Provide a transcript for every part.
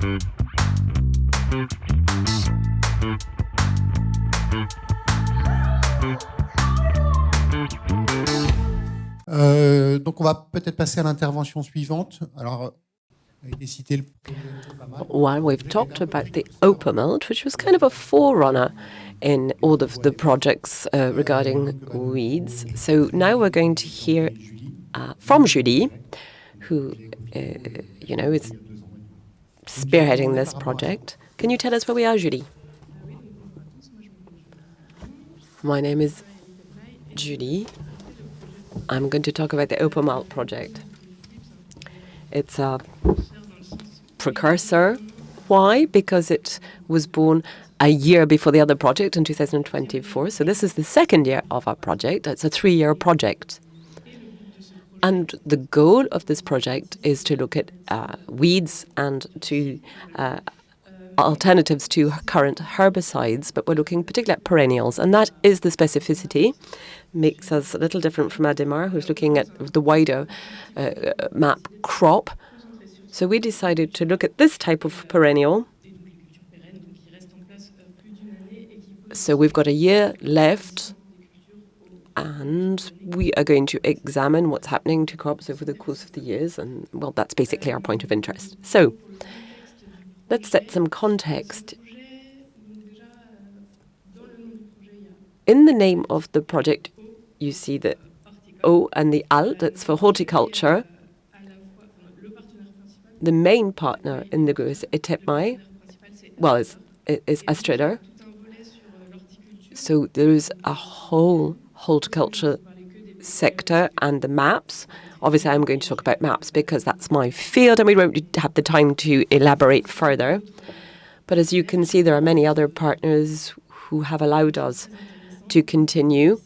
Donc on va peut-être passer à l'intervention suivante. Alors, well, we've talked about the 𝗶𝗂𝗶𝗲, which was kind of a forerunner in all of the projects regarding weeds. So now we're going to hear from Julie, who is spearheading this project. Can you tell us where we are, Julie? My name is Julie. I'm going to talk about the 𝗶𝗂𝗶𝗲 project. It's a precursor. Why? Because it was born a year before the other project in 2024. So this is the second year of our project. It's a 3-year project. And the goal of this project is to look at weeds and to alternatives to current herbicides, but we're looking particularly at perennials, and that is the specificity. Makes us a little different from Ademar, who's looking at the wider map crop. So we decided to look at this type of perennial. So we've got a year left, and we are going to examine what's happening to crops over the course of the years, and, well, that's basically our point of interest. So let's set some context. In the name of the project, you see the O and the alt, it's for horticulture. The main partner in the group is iteipmai, well, is Astrader. So there is a whole horticulture sector and the maps. Obviously, I'm going to talk about maps because that's my field and we won't have the time to elaborate further. But as you can see, there are many other partners who have allowed us to continue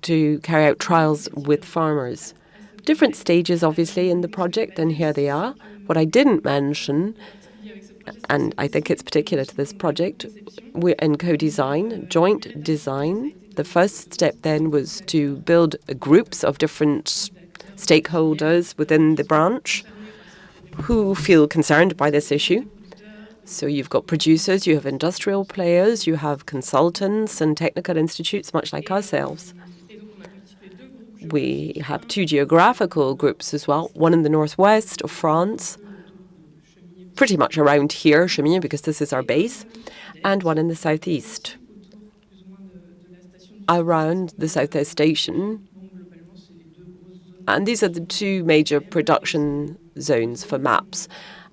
to carry out trials with farmers. Different stages, obviously, in the project, and here they are. What I didn't mention, and I think it's particular to this project, we're in co-design, joint design. The first step then was to build groups of different stakeholders within the branch who feel concerned by this issue. So you've got producers, you have industrial players, you have consultants and technical institutes, much like ourselves. We have 2 geographical groups as well, one in the northwest of France, pretty much around here, Chamomile, because this is our base, and one in the southeast, around the Southwest Station. And these are the 2 major production zones for maps.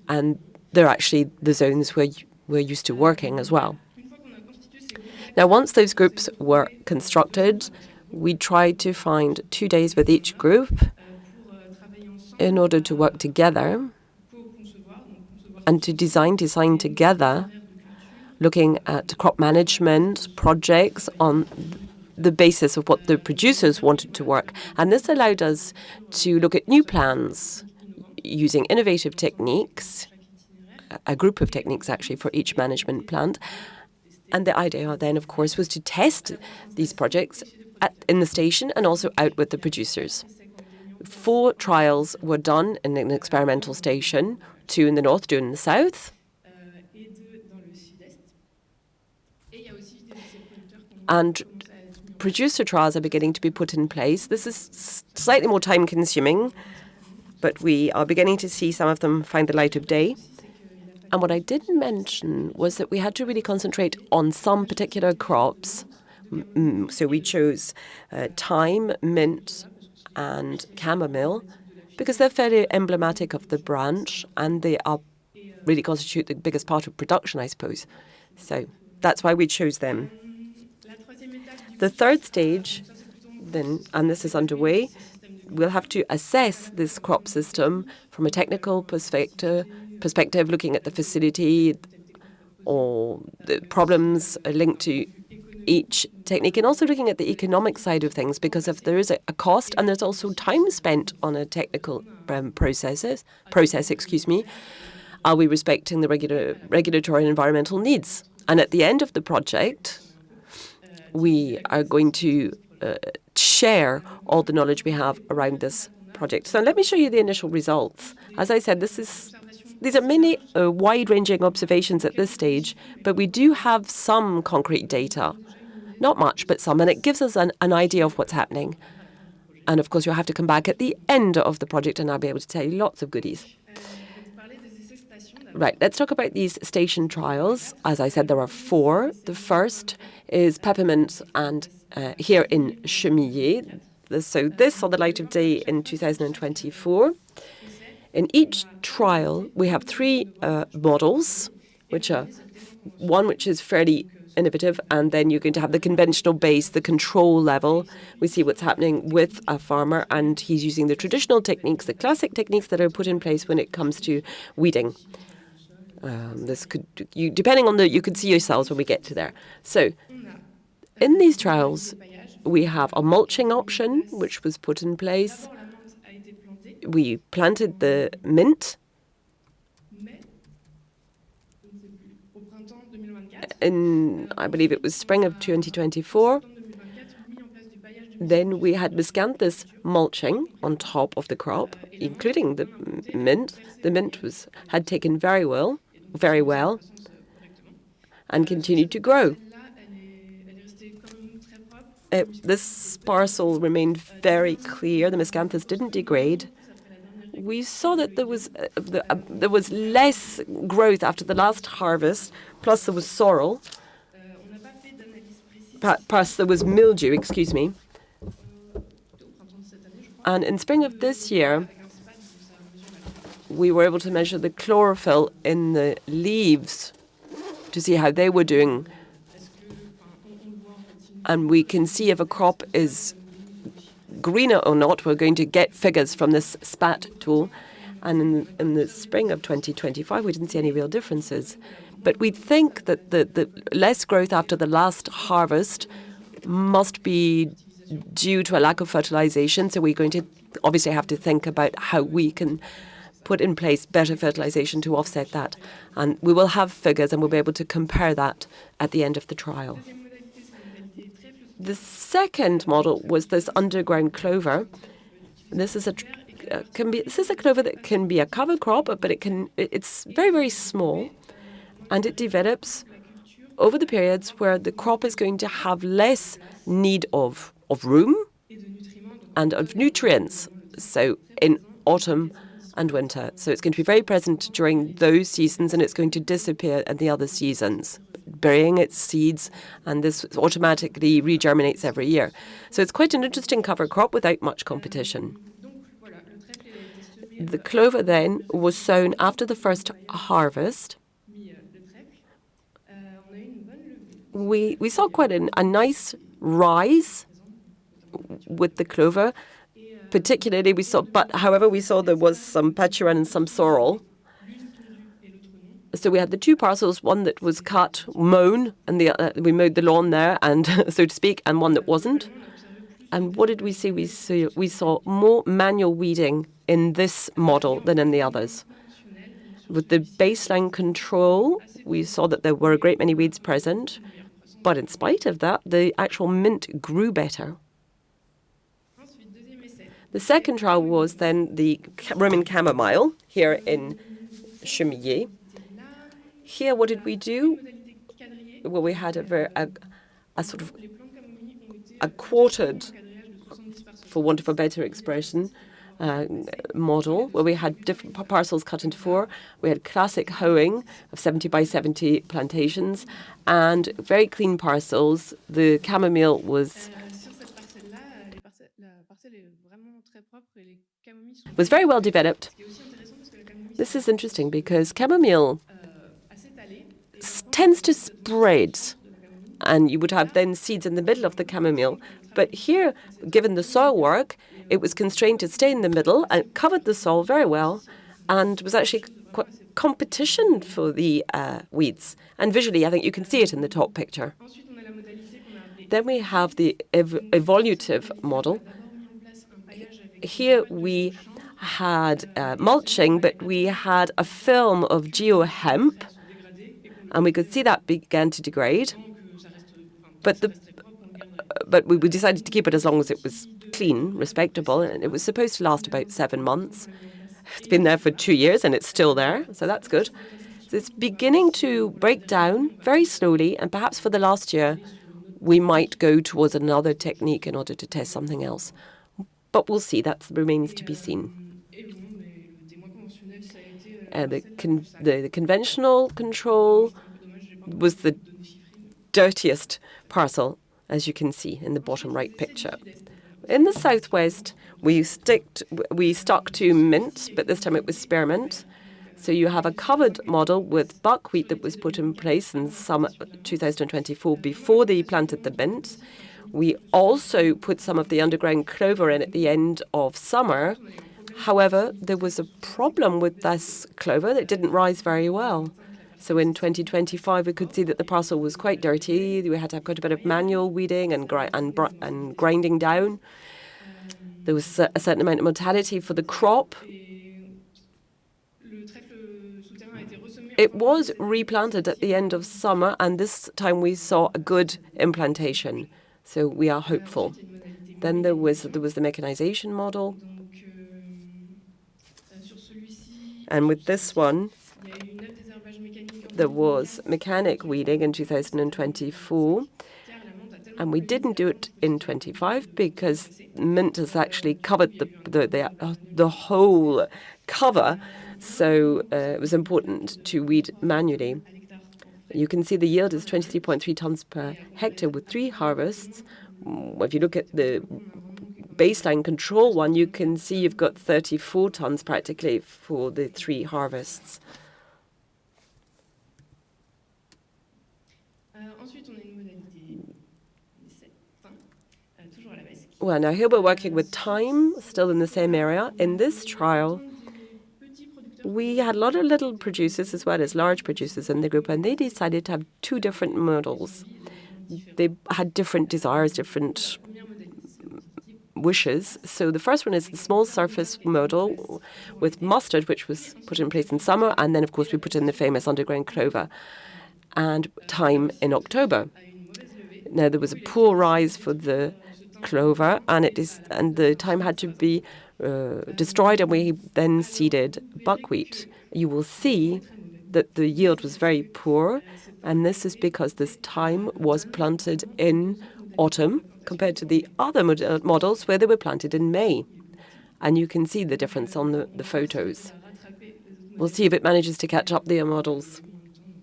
And they're actually the zones where we're used to working as well. Now, once those groups were constructed, we tried to find 2 days with each group in order to work together and to design together, looking at crop management projects on the basis of what the producers wanted to work. And this allowed us to look at new plans using innovative techniques, a group of techniques actually for each management plan. And the idea then, of course, was to test these projects in the station and also out with the producers. 4 trials were done in an experimental station, 2 in the north, 2 in the south. And producer trials are beginning to be put in place. This is slightly more time-consuming, but we are beginning to see some of them find the light of day. And what I didn't mention was that we had to really concentrate on some particular crops. So we chose thyme, mint, and chamomile because they're fairly emblematic of the branch and they are really constitute the biggest part of production, I suppose. So that's why we chose them. The third stage, then, and this is underway, we'll have to assess this crop system from a technical perspective, looking at the facility or the problems linked to each technique, and also looking at the economic side of things, because if there is a cost and there's also time spent on a technical process, are we respecting the regulatory and environmental needs? And at the end of the project, we are going to share all the knowledge we have around this project. So let me show you the initial results. As I said, these are many wide-ranging observations at this stage, but we do have some concrete data. Not much, but some, and it gives us an idea of what's happening. And of course, you'll have to come back at the end of the project, and I'll be able to tell you lots of goodies. Right, let's talk about these station trials. As I said, there are 4. The first is Peppermint and here in 𝗶𝘂𝗶𝗶. So this saw the light of day in 2024. In each trial, we have 3 models, which are one which is fairly innovative, and then you're going to have the conventional base, the control level. We see what's happening with a farmer, and he's using the traditional techniques, the classic techniques that are put in place when it comes to weeding. Depending on you could see yourselves when we get to there. So, in these trials, we have a mulching option, which was put in place. We planted the mint in, I believe it was spring of 2024. Then we had miscanthus mulching on top of the crop, including the mint. The mint had taken very well, and continued to grow. This parcel remained very clear. The miscanthus didn't degrade. We saw that there was less growth after the last harvest, plus there was sorrel, plus there was mildew, excuse me. And in spring of this year, we were able to measure the chlorophyll in the leaves to see how they were doing. And we can see if a crop is greener or not. We're going to get figures from this SPAT tool. And in the spring of 2025, we didn't see any real differences. But we think that the less growth after the last harvest must be due to a lack of fertilization. So we're going to obviously have to think about how we can put in place better fertilization to offset that. And we will have figures, and we'll be able to compare that at the end of the trial. The second model was this underground clover. This is a clover that can be a cover crop, but it's very, very small, and it develops over the periods where the crop is going to have less need of room and of nutrients. So in autumn and winter. So it's going to be very present during those seasons, and it's going to disappear at the other seasons, burying its seeds, and this automatically regerminates every year. So it's quite an interesting cover crop without much competition. The clover then was sown after the first harvest. We saw quite a nice rise with the clover. Particularly, however, we saw there was some paturan and some sorrel. So we had the 2 parcels, one that was mown, and we mowed the lawn there, and so to speak, and one that wasn't. And what did we see? We saw more manual weeding in this model than in the others. With the baseline control, we saw that there were a great many weeds present, but in spite of that, the actual mint grew better. The second trial was then the Roman chamomile here in 𝗶𝘂𝗶𝗶. Here, what did we do? Well, we had a sort of a quartered, for want of a better expression, model where we had different parcels cut into 4. We had classic hoeing of 70 by 70 plantations and very clean parcels. The chamomile was very well developed. This is interesting because chamomile tends to spread, and you would have then seeds in the middle of the chamomile. But here, given the soil work, it was constrained to stay in the middle and covered the soil very well, and was actually quite competition for the weeds. And visually, I think you can see it in the top picture. Then we have the evolutive model. Here we had mulching, but we had a film of geohemp, and we could see that began to degrade. But but we decided to keep it as long as it was clean, respectable, and it was supposed to last about 7 months. It's been there for 2 years and it's still there, so that's good. So it's beginning to break down very slowly, and perhaps for the last year, we might go towards another technique in order to test something else. But we'll see, that remains to be seen. The conventional control was the dirtiest parcel, as you can see in the bottom right picture. In the southwest, we stuck to mint, but this time it was spearmint. So you have a covered model with buckwheat that was put in place in summer 2024 before they planted the mint. We also put some of the underground clover in at the end of summer. However, there was a problem with this clover that didn't rise very well. So in 2025, we could see that the parcel was quite dirty. We had to have quite a bit of manual weeding and grinding down. There was a certain amount of mortality for the crop. It was replanted at the end of summer, and this time we saw a good implantation. So we are hopeful. Then there was the mechanization model. And with this one, there was mechanic weeding in 2024. And we didn't do it in 25 because mint has actually covered the whole cover. So it was important to weed manually. You can see the yield is 23.3 tons per hectare with 3 harvests. If you look at the baseline control one, you can see you've got 34 tons practically for the 3 harvests. Well, now here we're working with thyme, still in the same area. In this trial, we had a lot of little producers as well as large producers in the group, and they decided to have 2 different models. They had different desires, different wishes. So the first one is the small surface model with mustard, which was put in place in summer, and then, of course, we put in the famous underground clover and thyme in October. Now, there was a poor rise for the clover, and the thyme had to be destroyed, and we then seeded buckwheat. You will see that the yield was very poor, and this is because this thyme was planted in autumn compared to the other models where they were planted in May. And you can see the difference on the photos. We'll see if it manages to catch up the models,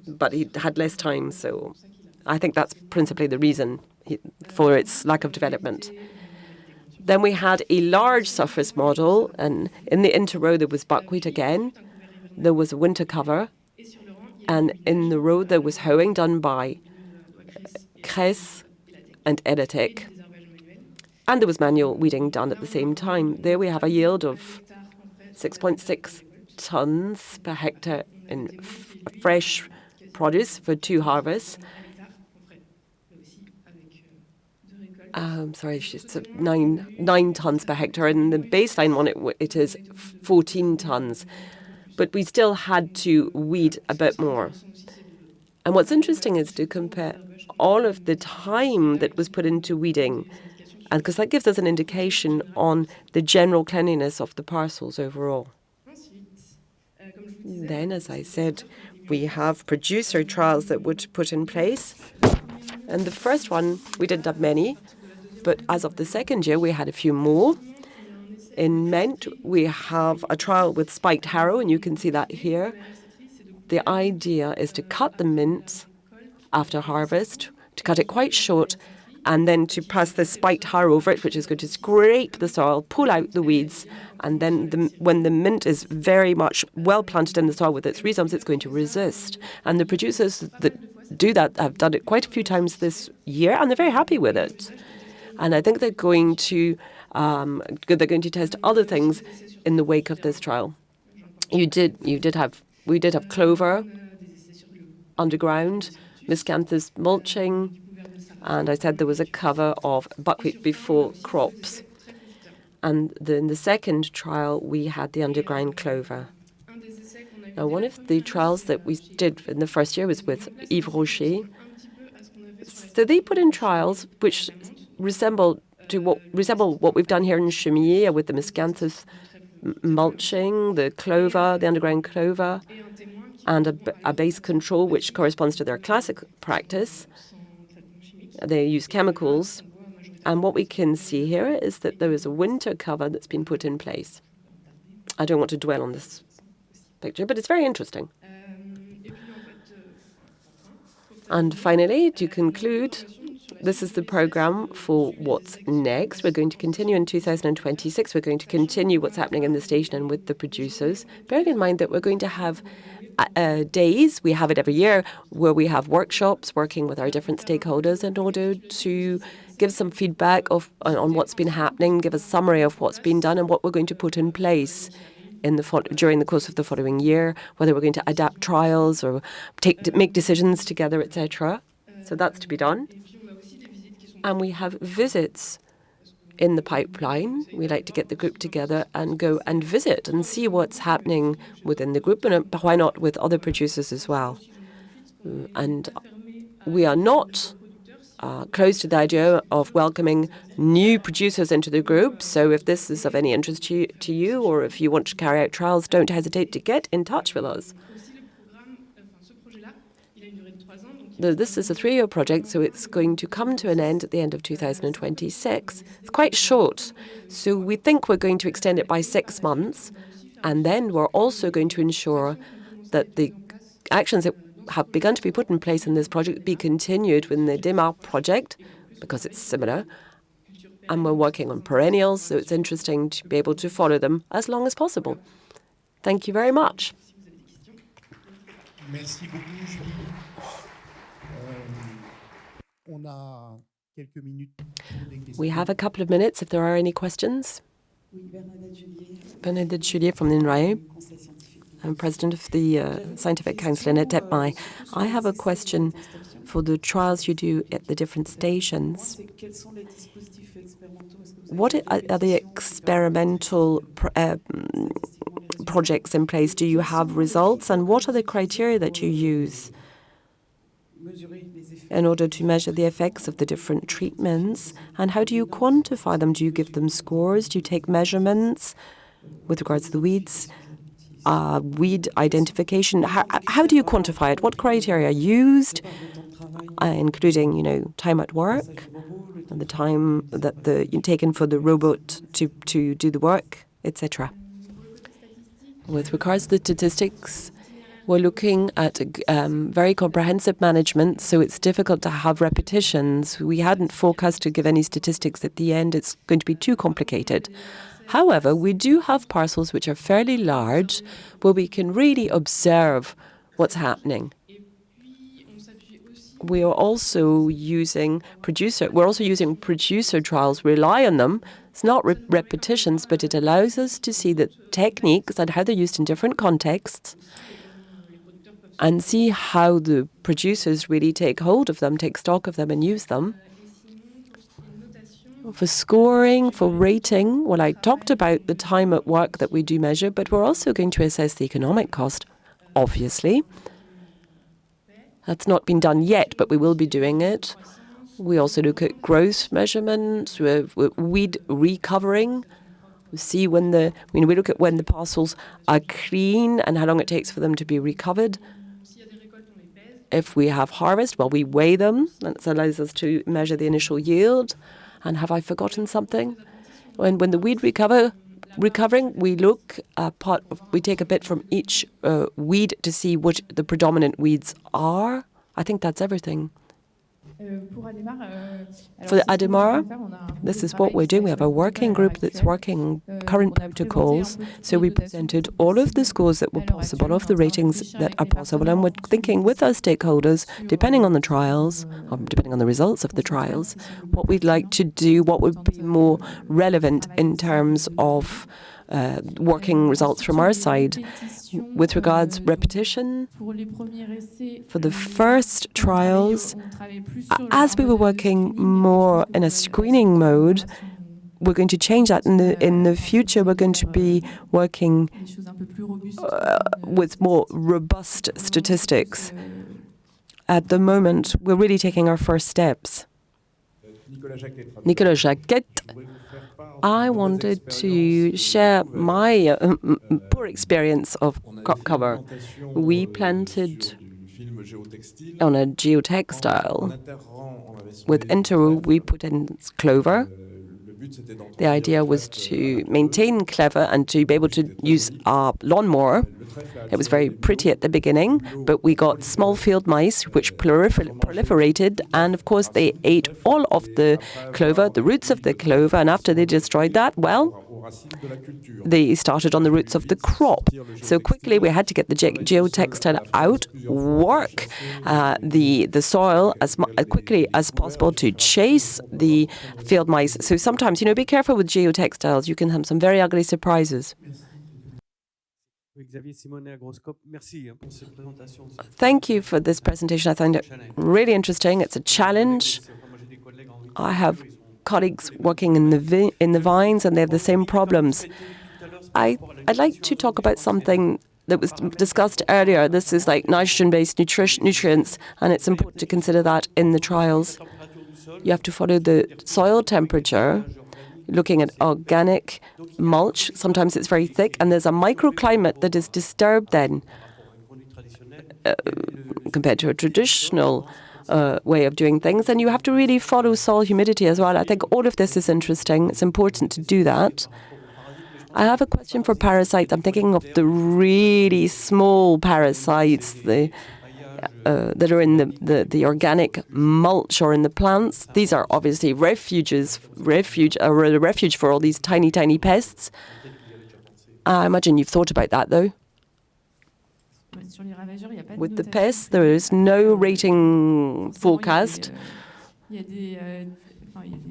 but he had less time, so I think that's principally the reason for its lack of development. Then we had a large surface model, and in the interrow there was buckwheat again. There was a winter cover, and in the row there was hoeing done by 𝗶𝘁𝗲𝗏 and 𝗏𝘗𝗏, and there was manual weeding done at the same time. There we have a yield of 6.6 tons per hectare in fresh produce for 2 harvests. It's 9 tons per hectare. And the baseline one, it is 14 tons. But we still had to weed a bit more. And what's interesting is to compare all of the time that was put into weeding, and because that gives us an indication on the general cleanliness of the parcels overall. Then, as I said, we have producer trials that were put in place. And the first one, we didn't have many, but as of the second year, we had a few more. In mint, we have a trial with spiked harrow, and you can see that here. The idea is to cut the mint after harvest, to cut it quite short, and then to pass the spiked harrow over it, which is going to scrape the soil, pull out the weeds, and then when the mint is very much well planted in the soil with its rhizomes, it's going to resist. And the producers that do that have done it quite a few times this year, and they're very happy with it. And I think they're going to test other things in the wake of this trial. We did have clover underground, miscanthus mulching, and I said there was a cover of buckwheat before crops. And in the second trial, we had the underground clover. Now, one of the trials that we did in the first year was with 𝗶𝘁𝗶𝗏. So they put in trials which resemble what we've done here in 𝗝𝗂𝗶𝗲 with the miscanthus mulching, the clover, the underground clover, and a base control which corresponds to their classic practice. They use chemicals, and what we can see here is that there is a winter cover that's been put in place. I don't want to dwell on this picture, but it's very interesting. And finally, to conclude, this is the program for what's next. We're going to continue in 2026. We're going to continue what's happening in the station and with the producers, bearing in mind that we're going to have days, we have it every year, where we have workshops working with our different stakeholders in order to give some feedback on what's been happening, give a summary of what's been done and what we're going to put in place during the course of the following year, whether we're going to adapt trials or make decisions together, etc. So that's to be done. And we have visits in the pipeline. We like to get the group together and go and visit and see what's happening within the group, and why not with other producers as well. And we are not close to the idea of welcoming new producers into the group. So if this is of any interest to you, or if you want to carry out trials, don't hesitate to get in touch with us. This is a 3-year project, so it's going to come to an end at the end of 2026. It's quite short, so we think we're going to extend it by 6 months, and then we're also going to ensure that the actions that have begun to be put in place in this project be continued within the 𝗶𝘂𝗶𝗏 project, because it's similar, and we're working on perennials, so it's interesting to be able to follow them as long as possible. Thank you very much. Merci beaucoup, Julie. We have a couple of minutes if there are any questions. Bernadette Juliet from l'INRAE. I'm president of the Scientific Council in iteipmai. I have a question for the trials you do at the different stations. What are the experimental projects in place? Do you have results? And what are the criteria that you use in order to measure the effects of the different treatments? And how do you quantify them? Do you give them scores? Do you take measurements with regards to the weeds? Weed identification. How do you quantify it? What criteria are used, including, time at work and the time that you've taken for the robot to do the work, etc. With regards to the statistics, we're looking at very comprehensive management, so it's difficult to have repetitions. We hadn't forecast to give any statistics at the end. It's going to be too complicated. However, we do have parcels which are fairly large, where we can really observe what's happening. We are also using producer trials, rely on them. It's not repetitions, but it allows us to see the techniques and how they're used in different contexts, and see how the producers really take hold of them, take stock of them, and use them. For scoring, for rating, well, I talked about the time at work that we do measure, but we're also going to assess the economic cost, obviously. That's not been done yet, but we will be doing it. We also look at growth measurements, weed recovering. We look at when the parcels are clean and how long it takes for them to be recovered. If we have harvest, well, we weigh them. That allows us to measure the initial yield. And have I forgotten something? When the weed recovering, we take a bit from each weed to see which the predominant weeds are. I think that's everything. For the 𝗏𝗏, this is what we're doing. We have a working group that's working current protocols. So we presented all of the scores that were possible, all of the ratings that are possible, and we're thinking with our stakeholders, depending on the trials, or depending on the results of the trials, what we'd like to do, what would be more relevant in terms of working results from our side. With regards repetition, for the first trials, as we were working more in a screening mode, we're going to change that. In the future, we're going to be working with more robust statistics. At the moment, we're really taking our first steps. Nicolas Jacquet. I wanted to share my poor experience of crop cover. We planted on a geotextile. With interrow, we put in clover. The idea was to maintain clover and to be able to use our lawnmower. It was very pretty at the beginning, but we got small field mice which proliferated, and of course they ate all of the clover, the roots of the clover, and after they destroyed that, well, they started on the roots of the crop. So quickly we had to get the geotextile out, work the soil as quickly as possible to chase the field mice. So sometimes, be careful with geotextiles. You can have some very ugly surprises. Thank you for this presentation. I find it really interesting. It's a challenge. I have colleagues working in the vines, and they have the same problems. I'd like to talk about something that was discussed earlier. This is like nitrogen-based nutrients, and it's important to consider that in the trials. You have to follow the soil temperature, looking at organic mulch. Sometimes it's very thick, and there's a microclimate that is disturbed then compared to a traditional way of doing things. And you have to really follow soil humidity as well. I think all of this is interesting. It's important to do that. I have a question for parasites. I'm thinking of the really small parasites that are in the organic mulch or in the plants. These are obviously a refuge for all these tiny, tiny pests. I imagine you've thought about that, though. With the pests, there is no rating forecast,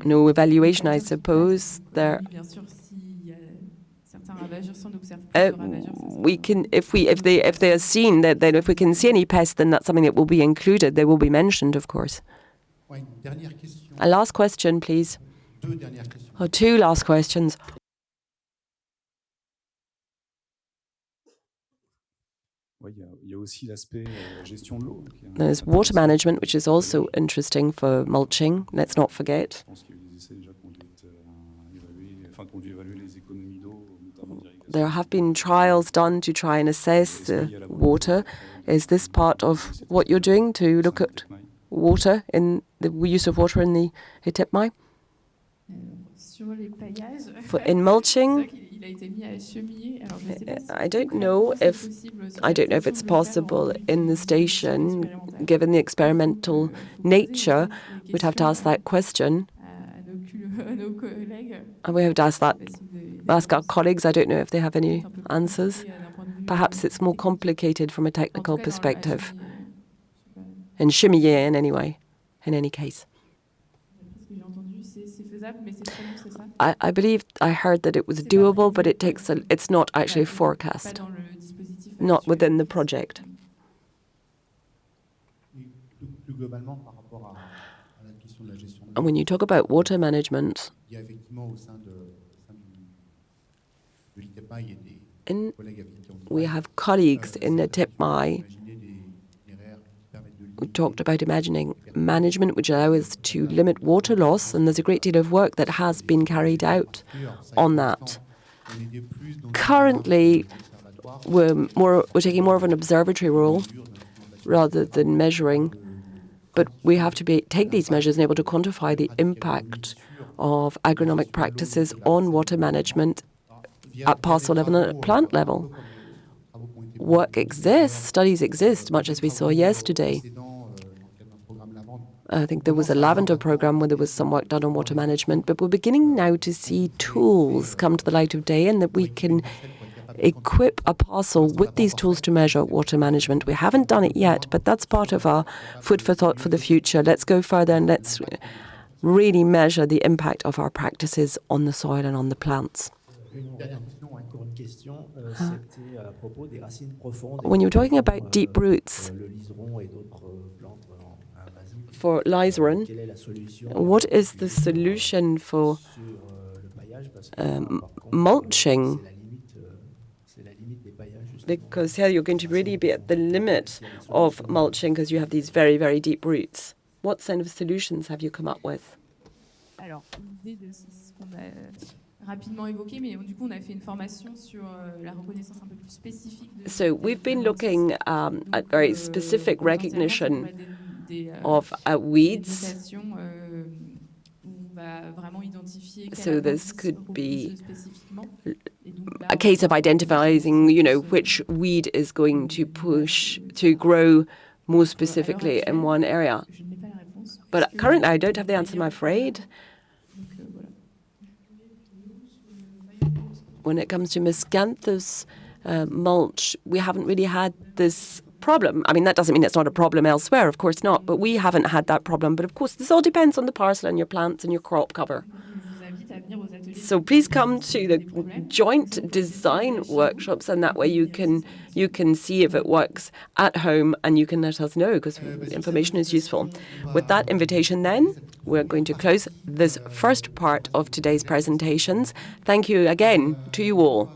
no evaluation, I suppose. We can, if they are seen, then if we can see any pests, then that's something that will be included. They will be mentioned, of course. A last question, please. Or two last questions. There's water management, which is also interesting for mulching. Let's not forget. There have been trials done to try and assess the water. Is this part of what you're doing, to look at water, in the use of water in the iteipmai? In mulching, I don't know if it's possible in the station, given the experimental nature. We'd have to ask that question. And we have to ask our colleagues. I don't know if they have any answers. Perhaps it's more complicated from a technical perspective. In 𝗶𝘁𝗶𝗶, in any case. I believe I heard that it was doable, but it's not actually forecast, not within the project. And when you talk about water management, we have colleagues in the iteipmai who talked about imagining management which allows us to limit water loss, and there's a great deal of work that has been carried out on that. Currently, we're taking more of an observatory role rather than measuring, but we have to take these measures and able to quantify the impact of agronomic practices on water management at parcel level and at plant level. Work exists, studies exist, much as we saw yesterday. I think there was a lavender program where there was some work done on water management, but we're beginning now to see tools come to the light of day, and that we can equip a parcel with these tools to measure water management. We haven't done it yet, but that's part of our food for thought for the future. Let's go further and let's really measure the impact of our practices on the soil and on the plants. When you're talking about deep roots for liseron, what is the solution for mulching? Because here you're going to really be at the limit of mulching because you have these very, very deep roots. What kind of solutions have you come up with? Alors, l'idée de ce qu'on a rapidement évoqué, mais du coup, on a fait une formation sur la reconnaissance un peu plus spécifique. So we've been looking at very specific recognition of weeds. So this could be a case of identifying, which weed is going to push to grow more specifically in one area. But currently, I don't have the answer, I'm afraid. When it comes to miscanthus mulch, we haven't really had this problem. I mean, that doesn't mean it's not a problem elsewhere, of course not, but we haven't had that problem. But of course, this all depends on the parcel and your plants and your crop cover. So please come to the joint design workshops, and that way you can see if it works at home, and you can let us know, because information is useful. With that invitation then, we're going to close this first part of today's presentations. Thank you again to you all.